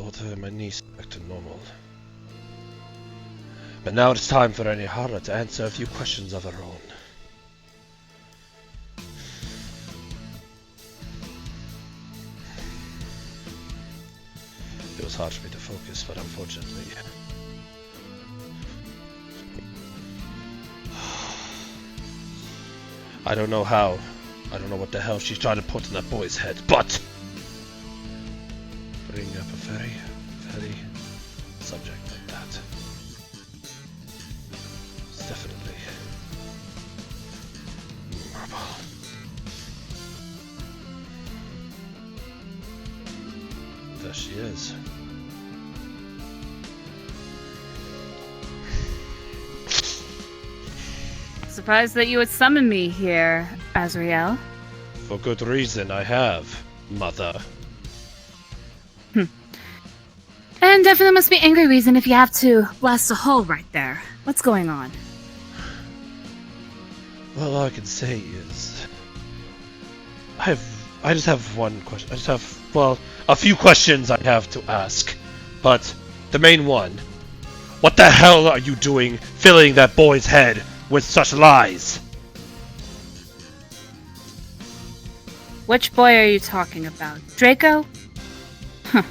daughter and my niece back to normal. But now it's time for Anihara to answer a few questions of her own. It was hard for me to focus, but unfortunately... I don't know how. I don't know what the hell she's trying to put in that boy's head, but... bringing up a very, very subject like that. It's definitely... memorable. There she is. Surprised that you would summon me here, Azrael. For good reason, I have, Mother. And definitely must be angry reason if you have to blast a hole right there. What's going on? Well, all I can say is... I just have one question. I just have, well, a few questions I have to ask. But, the main one... what the hell are you doing filling that boy's head with such lies? Which boy are you talking about? Draco? Huh.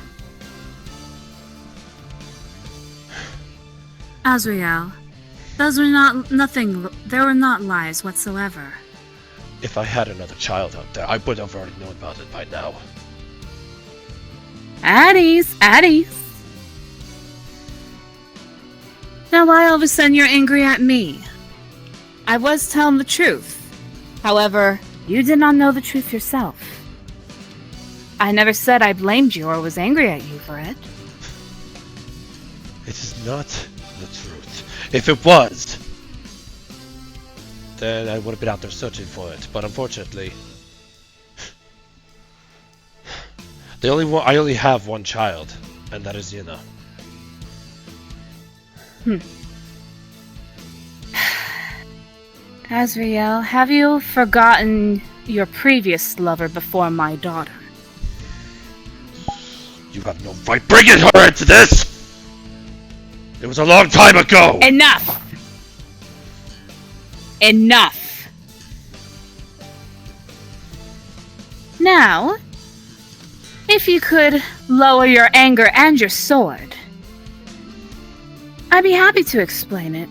Azrael, those were there were not lies whatsoever. If I had another child out there, I would have already known about it by now. At ease, at ease. Now why all of a sudden you're angry at me? I was telling the truth. However, you did not know the truth yourself. I never said I blamed you or was angry at you for it. It is not the truth. If it was, then I would have been out there searching for it. But unfortunately, I only have one child, and that is Yuna. Azrael, have you forgotten your previous lover before my daughter? You have no right bringing her into this! It was a long time ago! Enough! Enough! Now, if you could lower your anger and your sword, I'd be happy to explain it.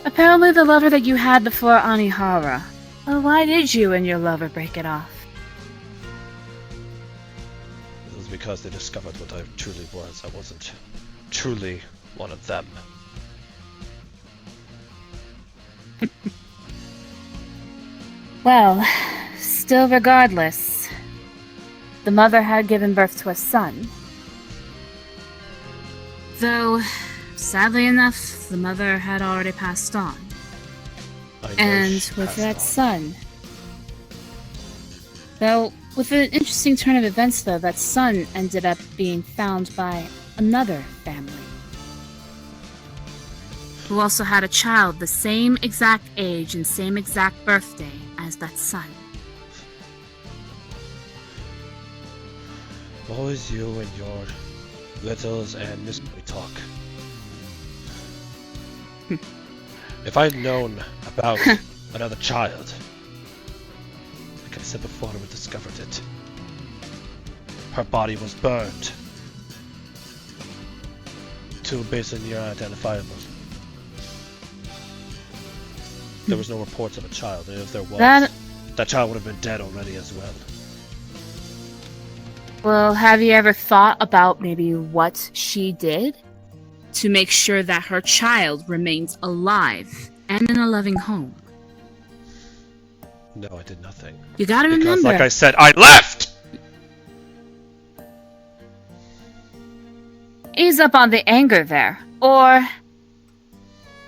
Apparently the lover that you had before Anihara. Well, why did you and your lover break it off? It was because they discovered what I truly was. I wasn't truly one of them. Well, still regardless, the mother had given birth to a son. Though, sadly enough, the mother had already passed on. And with that son... Though, with an interesting turn of events though, that son ended up being found by another family. Who also had a child the same exact age and same exact birthday as that son. Always you and your littles and mystery talk. If I'd known about another child, like I said before, I would have discovered it. Her body was burned. Two basically near identifiable. There was no reports of a child, and if there was, that child would have been dead already as well. Well, have you ever thought about maybe what she did to make sure that her child remains alive and in a loving home? No, I did nothing. You gotta because, remember. like I said, I left! Ease up on the anger there. Or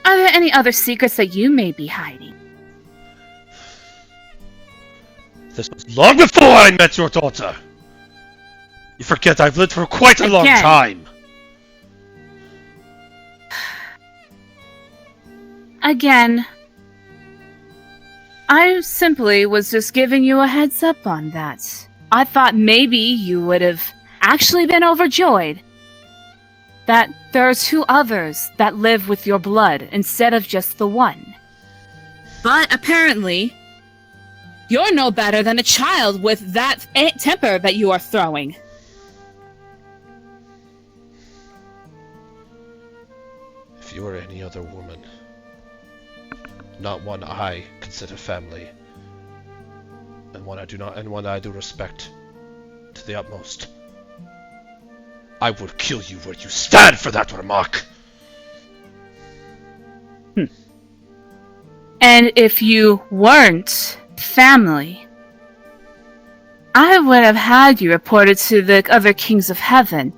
are there any other secrets that you may be hiding? This was long before I met your daughter! You forget I've lived for quite a long time! Again, I simply was just giving you a heads up on that. I thought maybe you would have actually been overjoyed that there are two others that live with your blood instead of just the one. But apparently, you're no better than a child with that temper that you are throwing. If you were any other woman, not one I consider family, and one I do respect to the utmost, I would kill you where you stand for that remark. And if you weren't family, I would have had you reported to the other kings of heaven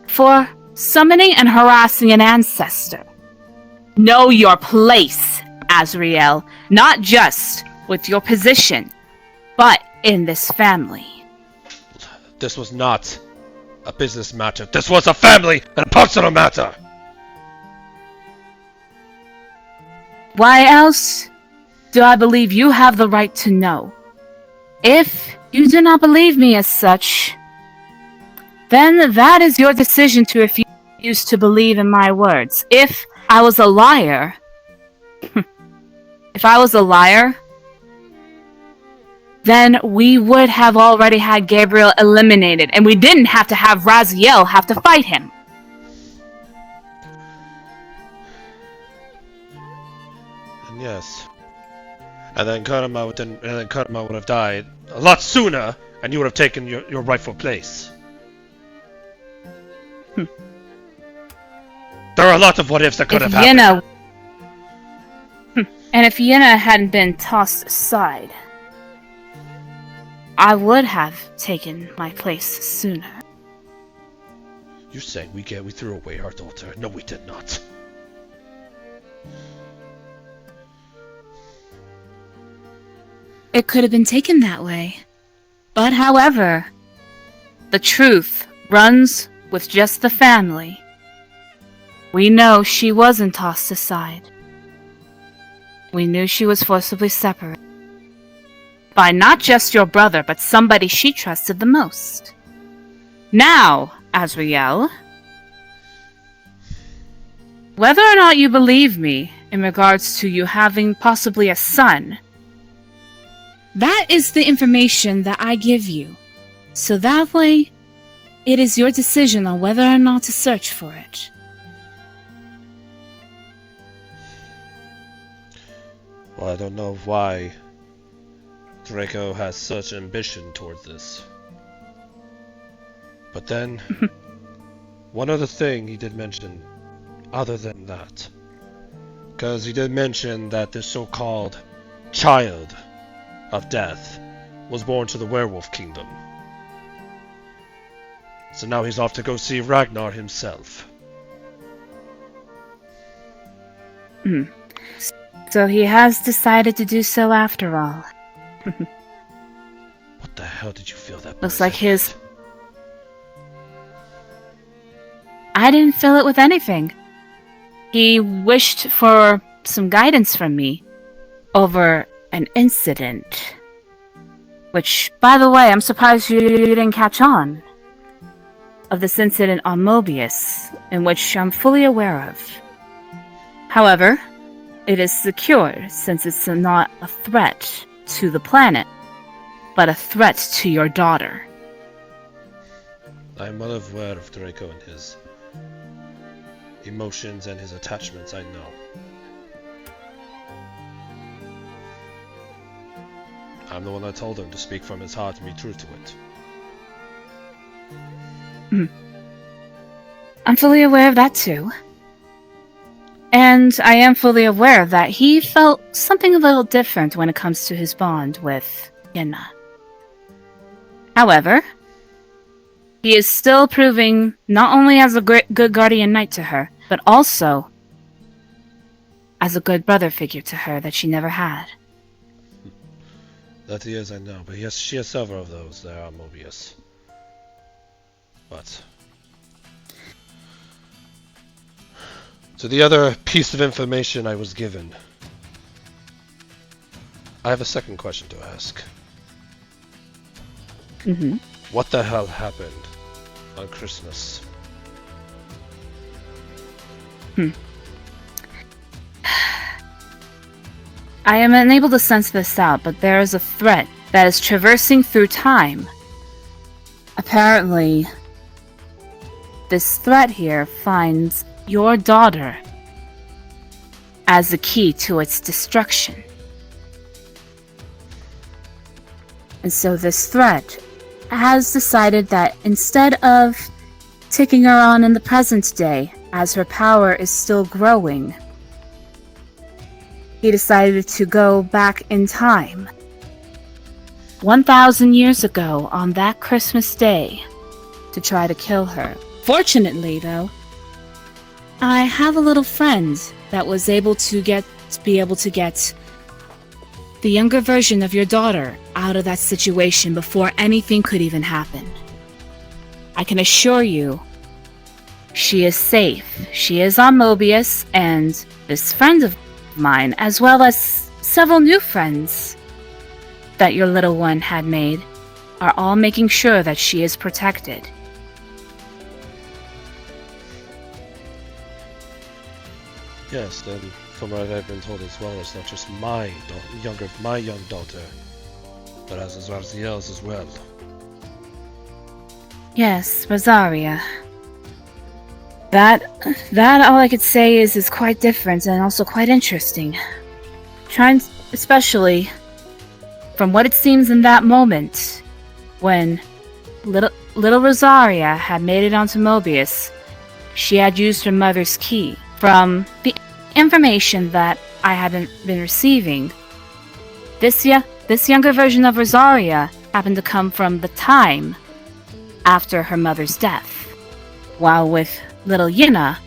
for summoning and harassing an ancestor. Know your place, Azrael, not just with your position, but in this family. This was not a business matter. This was a family and a personal matter. Why else do I believe you have the right to know? If you do not believe me as such, then that is your decision to refuse to believe in my words. If I was a liar, then we would have already had Gabriel eliminated, and we didn't have to have Raziel have to fight him. And yes. And then Karma would have died a lot sooner, and you would have taken your rightful place. There are a lot of what ifs that could have happened. And if Yenna hadn't been tossed aside, I would have taken my place sooner. You're saying we threw away our daughter? No, we did not. It could have been taken that way. But however, the truth runs with just the family. We know she wasn't tossed aside. We knew she was forcibly separated. By not just your brother, but somebody she trusted the most. Now, Azrael, whether or not you believe me in regards to you having possibly a son, that is the information that I give you. So that way, it is your decision on whether or not to search for it. Well, I don't know why Draco has such ambition towards this. But then, one other thing he did mention, other than that. Because he did mention that this so-called child of death was born to the werewolf kingdom. So now he's off to go see Ragnar himself. So he has decided to do so after all. What the hell did you feel that? Looks like his... I didn't fill it with anything. He wished for some guidance from me over an incident. Which, by the way, I'm surprised you didn't catch on. Of this incident on Mobius, in which I'm fully aware of. However, it is secure since it's not a threat to the planet, but a threat to your daughter. I am well aware of Draco and his emotions and his attachments, I know. I'm the one that told him to speak from his heart and be true to it. I'm fully aware of that too. And I am fully aware that he felt something a little different when it comes to his bond with Yenna. However, he is still proving not only as a good guardian knight to her, but also as a good brother figure to her that she never had. That he is, I know, but she has several of those there on Mobius. But... So the other piece of information I was given. I have a second question to ask. What the hell happened on Christmas? I am unable to sense this out, but there is a threat that is traversing through time. Apparently, this threat here finds your daughter as the key to its destruction. And so this threat has decided that instead of taking her on in the present day, as her power is still growing, he decided to go back in time. 1,000 years ago on that Christmas day to try to kill her. Fortunately, though, I have a little friend that was able to get the younger version of your daughter out of that situation before anything could even happen. I can assure you, she is safe. She is on Mobius, and this friend of mine, as well as several new friends that your little one had made, are all making sure that she is protected. Yes, and from what I've been told as well, it's not just my young daughter, but as Azrael's as well. Yes, Rosaria. That all I could say is quite different and also quite interesting. Especially from what it seems in that moment when little Rosaria had made it onto Mobius, she had used her mother's key. From the information that I had been receiving, this younger version of Rosaria happened to come from the time after her mother's death, while with little Yina,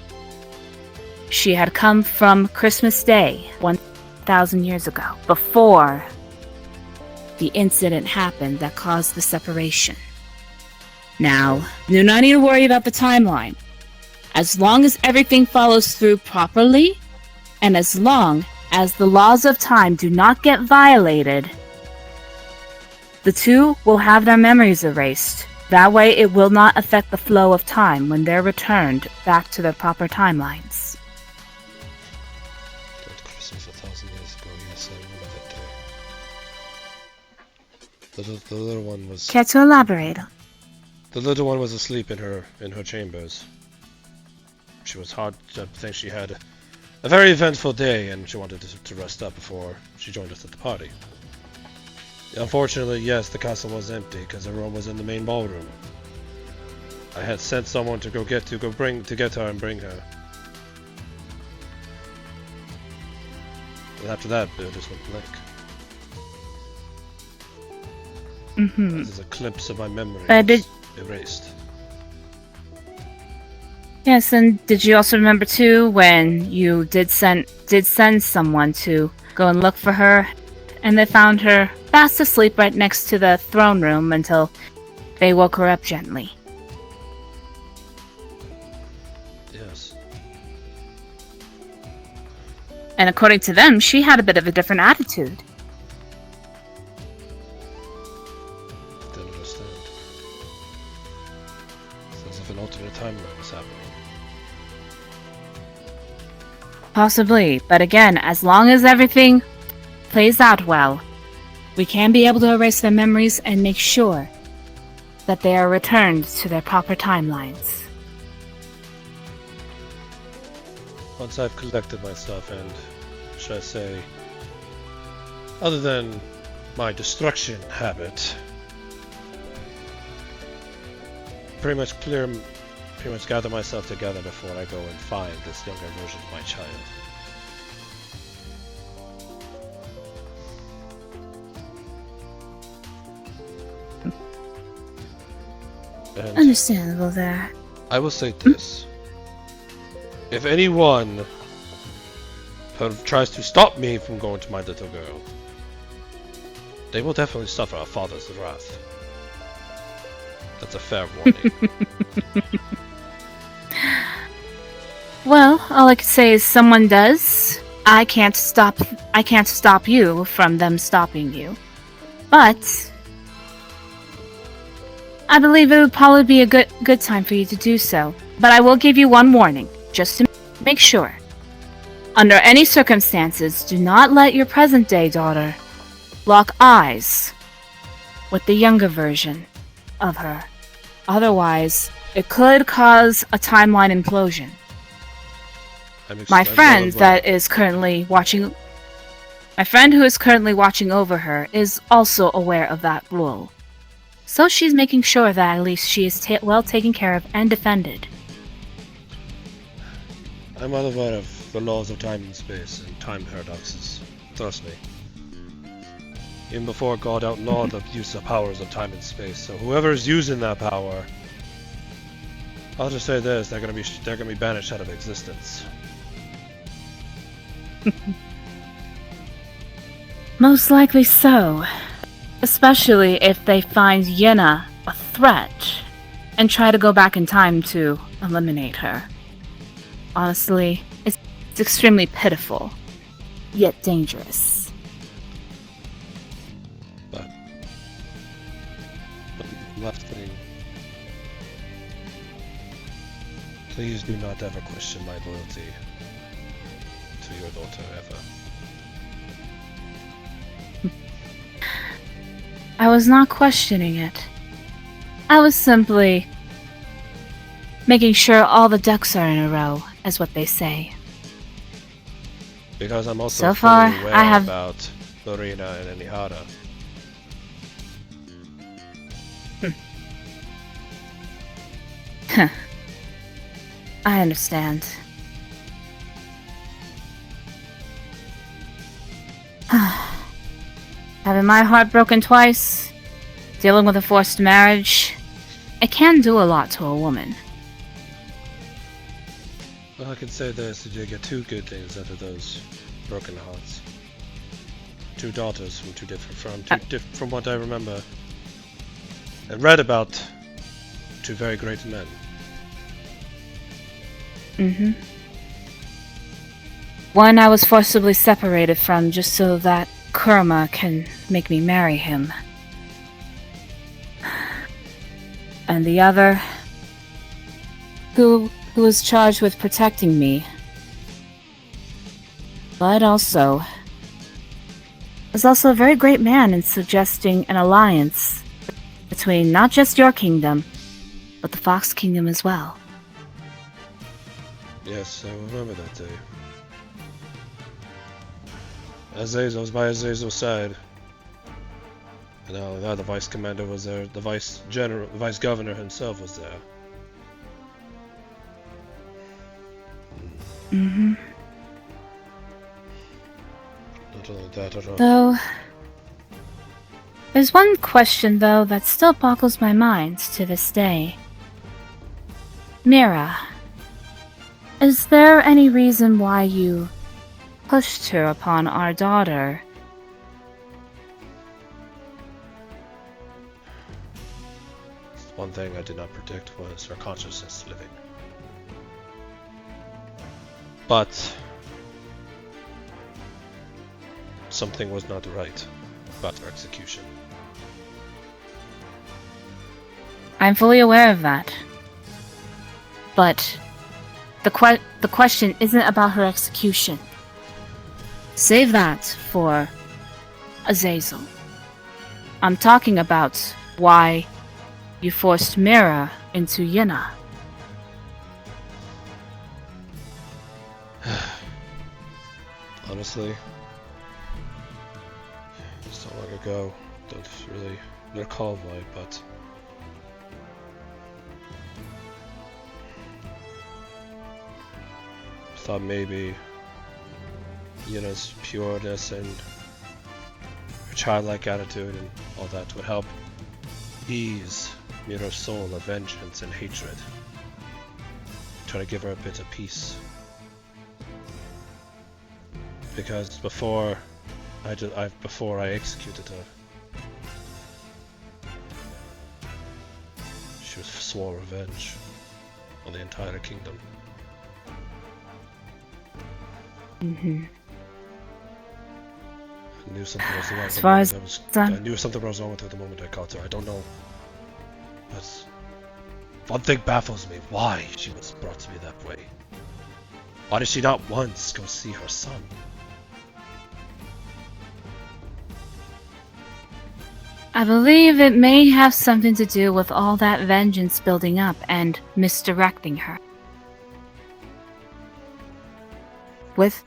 she had come from Christmas Day 1,000 years ago, before the incident happened that caused the separation. Now, do not need to worry about the timeline. As long as everything follows through properly, and as long as the laws of time do not get violated, the two will have their memories erased. That way it will not affect the flow of time when they're returned back to their proper timelines. That Christmas 1,000 years ago, yes, I remember that day. The little one was... Care to elaborate? The little one was asleep in her chambers. She was hard. I think she had a very eventful day, and she wanted to rest up before she joined us at the party. Unfortunately, yes, the castle was empty because everyone was in the main ballroom. I had sent someone to get her and bring her. And after that, it just went blank. There's a glimpse of my memory erased. Yes, and did you also remember too when you did send someone to go and look for her, and they found her fast asleep right next to the throne room until they woke her up gently? Yes. And according to them, she had a bit of a different attitude. Didn't understand. It's as if an alternate timeline was happening. Possibly, but again, as long as everything plays out well, we can be able to erase their memories and make sure that they are returned to their proper timelines. Once I've collected myself and, should I say, other than my destruction habit, pretty much gather myself together before I go and find this younger version of my child. And Understandable there. I will say this. If anyone tries to stop me from going to my little girl, they will definitely suffer a father's wrath. That's a fair warning. Well, all I can say is someone does. I can't stop you from them stopping you. But I believe it would probably be a good time for you to do so. But I will give you one warning, just to make sure. Under any circumstances, do not let your present-day daughter lock eyes with the younger version of her. Otherwise, it could cause a timeline implosion. My friend who is currently watching over her is also aware of that rule. So she's making sure that at least she is well taken care of and defended. I'm well aware of the laws of time and space and time paradoxes. Trust me. Even before God outlawed the use of powers of time and space, so whoever is using that power, I'll just say this: they're gonna be banished out of existence. Most likely so. Especially if they find Yenna a threat and try to go back in time to eliminate her. Honestly, it's extremely pitiful, yet dangerous. But last thing, please do not ever question my loyalty to your daughter ever. I was not questioning it. I was simply making sure all the ducks are in a row, is what they say. Because I'm also so far, fully aware I have about Lorena and Anihara. I understand. Having my heart broken twice, dealing with a forced marriage, it can do a lot to a woman. Well, I can say this: you get two good things out of those broken hearts. Two daughters from from what I remember and read about. Two very great men. One I was forcibly separated from just so that Kurama can make me marry him. And the other, who was charged with protecting me, but also was also a very great man in suggesting an alliance between not just your kingdom, but the Fox Kingdom as well. Yes, I remember that day. Azazel was by Azazel's side. And not only that, the vice commander was there, the vice governor himself was there. Not only that, Though, there's one question though that still boggles my mind to this day. Mira, is there any reason why you pushed her upon our daughter? One thing I did not predict was her consciousness living. But something was not right about her execution. I'm fully aware of that. But the question isn't about her execution. Save that for Azazel. I'm talking about why you forced Mira into Yenna. Honestly, so long ago, don't really recall why, but I thought maybe Yenna's pureness and her childlike attitude and all that would help ease Mira's soul of vengeance and hatred. Try to give her a bit of peace. Because before I executed her, she swore revenge on the entire kingdom. I knew something was wrong. I knew something was wrong with her the moment I caught her. I don't know But one thing baffles me, why she was brought to me that way. Why did she not once go see her son? I believe it may have something to do with all that vengeance building up and misdirecting her. With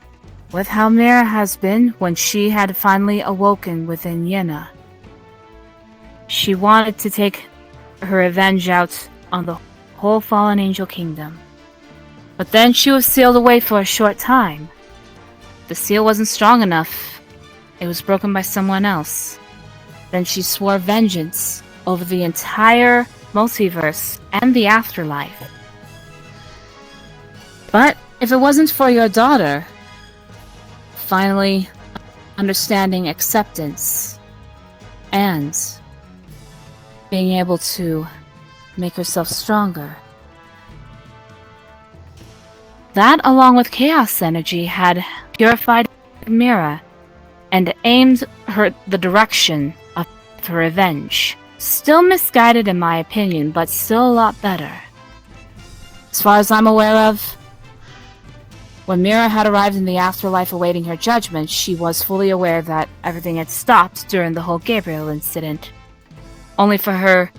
how Mira has been when she had finally awoken within Yenna, she wanted to take her revenge out on the whole fallen angel kingdom. But then she was sealed away for a short time. The seal wasn't strong enough. It was broken by someone else. Then she swore vengeance over the entire multiverse and the afterlife. But if it wasn't for your daughter finally understanding acceptance and being able to make herself stronger, that, along with chaos energy, had purified Mira and aimed her the direction of her revenge. Still misguided in my opinion, but still a lot better. As far as I'm aware of, when Mira had arrived in the afterlife awaiting her judgment, she was fully aware that everything had stopped during the whole Gabriel incident, only for her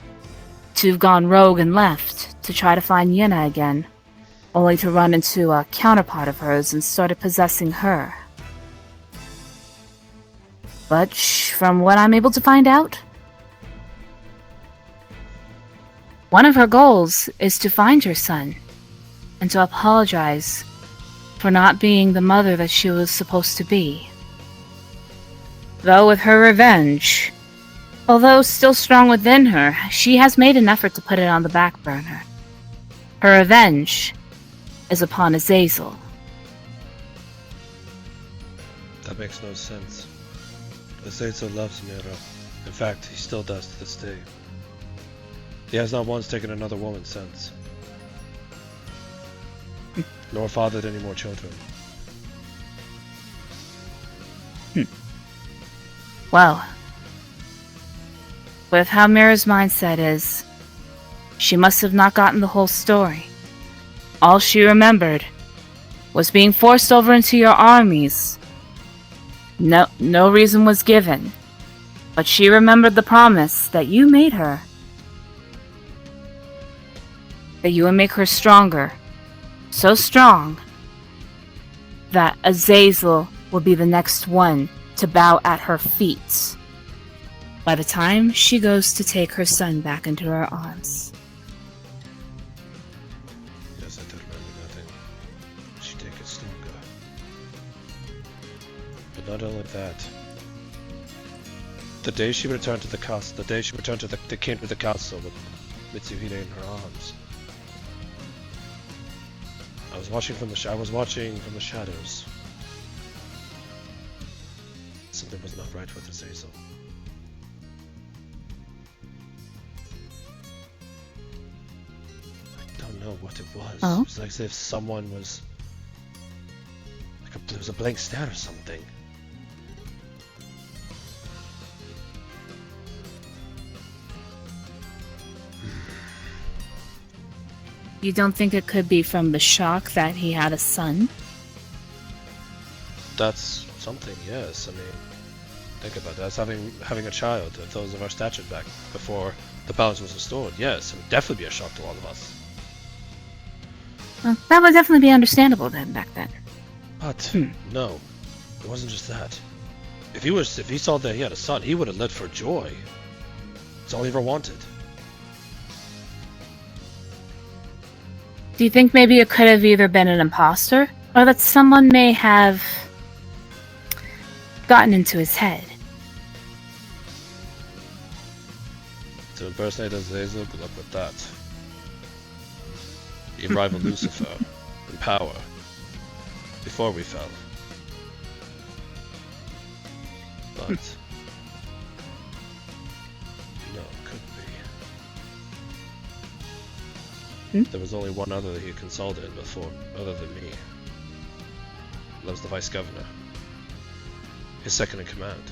to have gone rogue and left to try to find Yenna again, only to run into a counterpart of hers and started possessing her. But from what I'm able to find out, one of her goals is to find her son and to apologize for not being the mother that she was supposed to be. Though with her revenge, although still strong within her, she has made an effort to put it on the back burner. Her revenge is upon Azrael. That makes no sense. Azrael loves Mira. In fact, he still does to this day. He has not once taken another woman since. Nor fathered any more children. Well, with how Mira's mindset is, she must have not gotten the whole story. All she remembered was being forced over into your armies. No reason was given, but she remembered the promise that you made her. That you would make her stronger. So strong that Azrael will be the next one to bow at her feet by the time she goes to take her son back into her arms. Yes, I do remember that. She take it stronger. But not only that. The day she returned to the castle, the day she returned to the came to the castle with Mitsuhide in her arms. I was watching from the shadows. Something was not right with Azrael. I don't know what it was. Oh? It was like as if someone was it was a blank stare or something. You don't think it could be from the shock that he had a son? That's something, yes. I mean, think about that. As having a child of those of our stature back before the balance was restored. Yes, it would definitely be a shock to all of us. Well, that would definitely be understandable then back then. But no, it wasn't just that. If he saw that he had a son, he would have lived for joy. It's all he ever wanted. Do you think maybe it could have either been an imposter, or that someone may have gotten into his head? To impersonate Azrael, good luck with that. He rivaled Lucifer in power before we fell. But no, it couldn't be. There was only one other that he had consulted before, other than me. That was the Vice Governor. His second in command.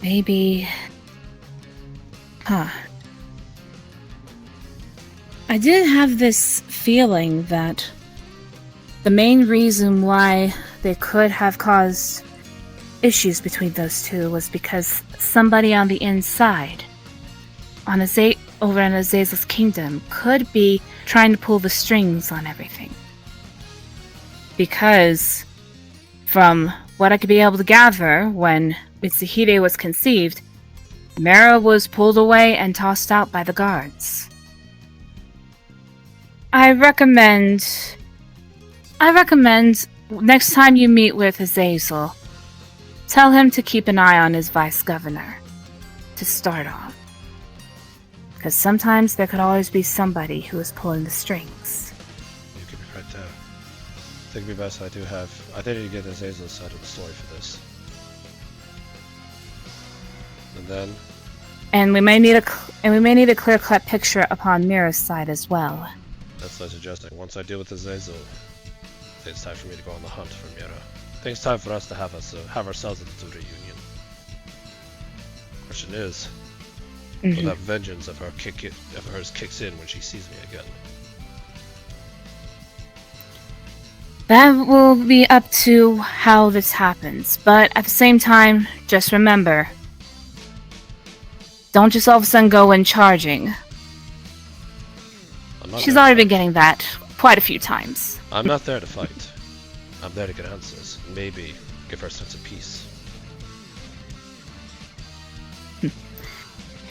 Maybe... Huh. I did have this feeling that the main reason why they could have caused issues between those two was because somebody on the inside, over in Azazel's kingdom, could be trying to pull the strings on everything. Because, from what I could be able to gather, when Mitsuhide was conceived, Mira was pulled away and tossed out by the guards. I recommend next time you meet with Azazel, tell him to keep an eye on his vice-governor, to start off. Because sometimes there could always be somebody who is pulling the strings. You could be right there. I think it'd be best I need to get Azazel's side of the story for this. And then... And we may need a clear-cut picture upon Mira's side as well. That's what I'm suggesting. Once I deal with Azazel, it's time for me to go on the hunt for Mira. I think it's time for us to have ourselves a little reunion. Question is, will that vengeance of hers kicks in when she sees me again? That will be up to how this happens, but at the same time, just remember, don't just all of a sudden go in charging. She's already been getting that quite a few times. I'm not there to fight. I'm there to get answers. Maybe give her a sense of peace.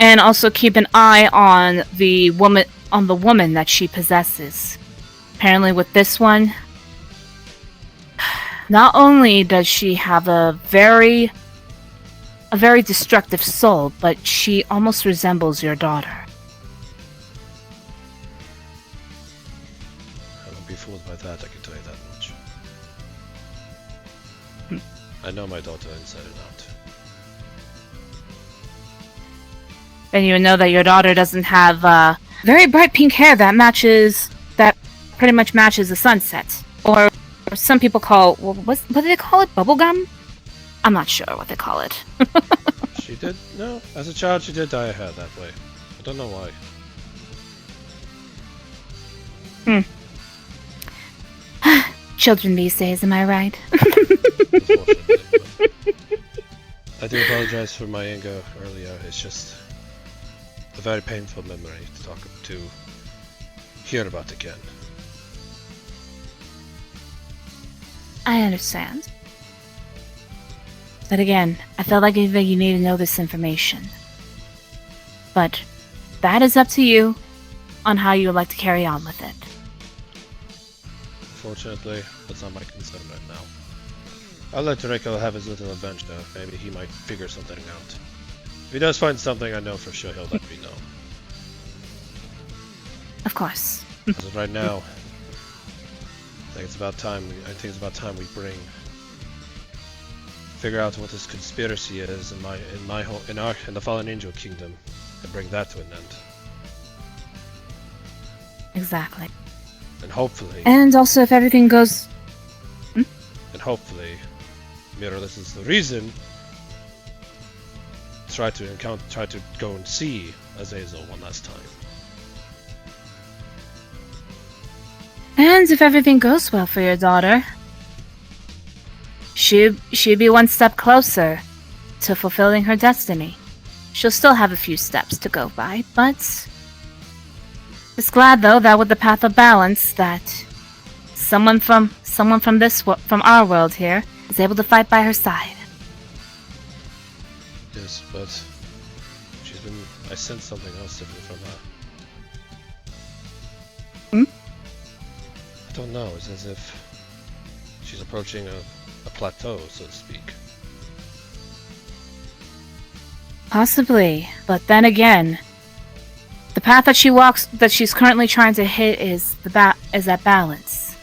And also keep an eye on the woman that she possesses. Apparently with this one, not only does she have a very destructive soul, but she almost resembles your daughter. I won't be fooled by that, I can tell you that much. I know my daughter inside and out. Then you know that your daughter doesn't have very bright pink hair that pretty much matches the sunset. Or some people call, what do they call it? Bubblegum? I'm not sure what they call it. She did? No. As a child, she did dye her hair that way. I don't know why. Children these days, am I right? I do apologize for my anger earlier. It's just a very painful memory to hear about again. I understand. But again, I felt like you need to know this information. But that is up to you on how you would like to carry on with it. Unfortunately, that's not my concern right now. I'll let Draco have his little adventure. Maybe he might figure something out. If he does find something, I know for sure he'll let me know. Of course. As of right now, I think it's about time we figure out what this conspiracy is in the Fallen Angel Kingdom, and bring that to an end. Exactly. And hopefully. And also, if everything goes. And hopefully, Mira listens to the reason. Try to go and see Azazel one last time. And if everything goes well for your daughter, she'd be one step closer to fulfilling her destiny. She'll still have a few steps to go by, but just glad though that with the path of balance, that someone from our world here is able to fight by her side. Yes, but I sense something else different from her. I don't know, it's as if she's approaching a plateau, so to speak. Possibly, but then again, the path that she's currently trying to hit is that balance.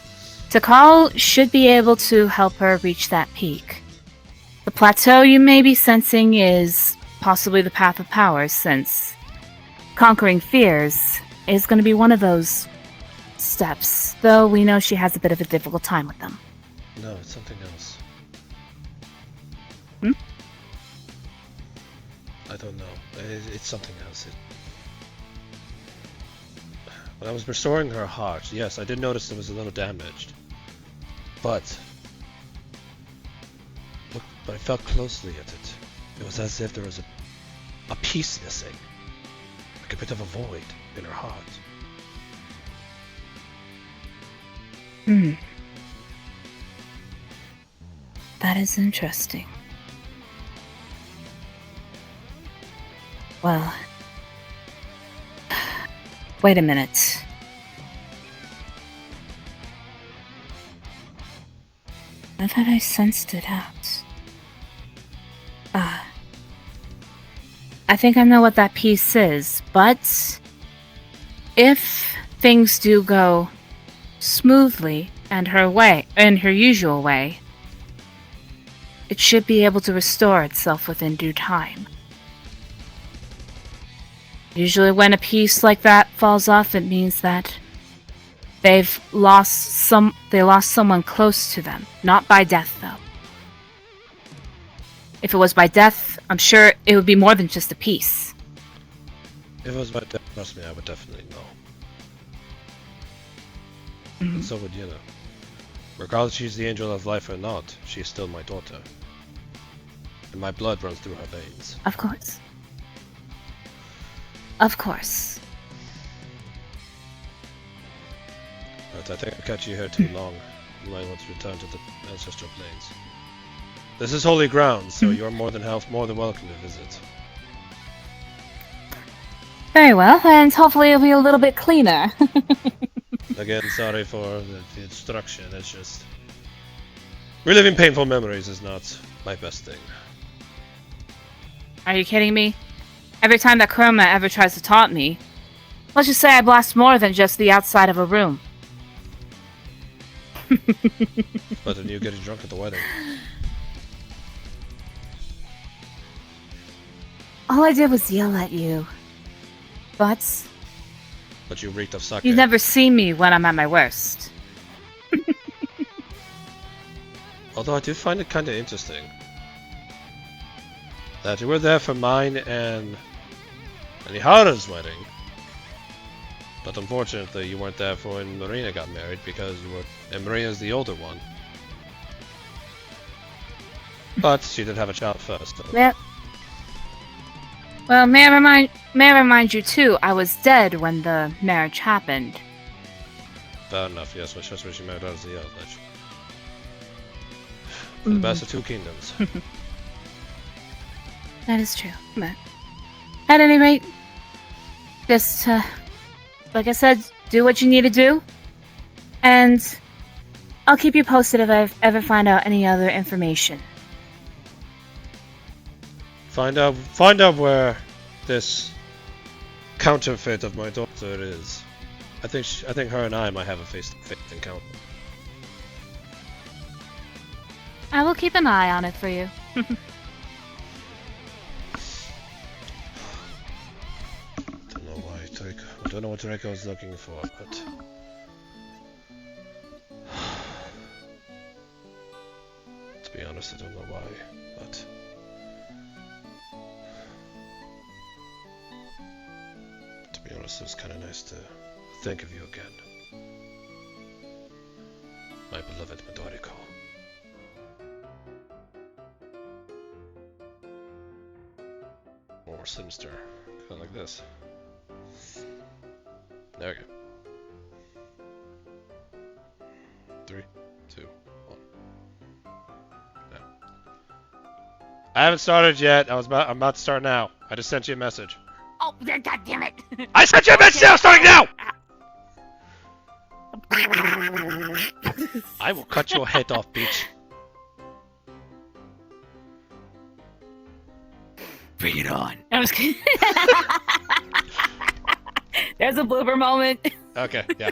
Tikal should be able to help her reach that peak. The plateau you may be sensing is possibly the path of power, since conquering fears is going to be one of those steps, though we know she has a bit of a difficult time with them. No, it's something else. I don't know. It's something else. When I was restoring her heart, yes, I did notice it was a little damaged. But I felt closely at it. It was as if there was a piece missing. Like a bit of a void in her heart. That is interesting. Well, wait a minute. I thought I sensed it out. I think I know what that piece is, but if things do go smoothly and in her usual way, it should be able to restore itself within due time. Usually when a piece like that falls off, it means that they lost someone close to them. Not by death, though. If it was by death, I'm sure it would be more than just a piece. If it was by death, trust me, I would definitely know. And so would you know. Regardless if she's the angel of life or not, she is still my daughter. And my blood runs through her veins. Of course. Of course. But I think I kept you here too long. You might want to return to the ancestral planes. This is holy ground, so you're more than welcome to visit. Very well, and hopefully it'll be a little bit cleaner. Again, sorry for the instruction. It's just reliving painful memories is not my best thing. Are you kidding me? Every time that Kurma ever tries to taunt me, let's just say I blast more than just the outside of a room. But then you getting drunk at the wedding. All I did was yell at you. But you reeked of sake. you've never seen me when I'm at my worst. Although I do find it kind of interesting that you were there for mine and Ihara's wedding, but unfortunately you weren't there for when Marina got married because and Marina's the older one. But she did have a child first. So. Yep. Well, may I remind you too, I was dead when the marriage happened. Fair enough, yes, which is where she married Azrael. For the best of two kingdoms. That is true, but at any rate, just, like I said, do what you need to do, and I'll keep you posted if I ever find out any other information. Find out where this counterfeit of my daughter is. I think her and I might have a face-to-face encounter. I will keep an eye on it for you. I don't know what Draco is looking for, but to be honest, I don't know why, but to be honest, it was kind of nice to think of you again. My beloved Draco. More sinister, kind of like this. There we go. 3, 2, 1. Now. I haven't started yet. I'm about to start now. I just sent you a message. Oh, god damn it! I sent you a message now. Starting now. I will cut your head off, bitch. Bring it on. I was kidding. There's a blooper moment. Okay, yeah.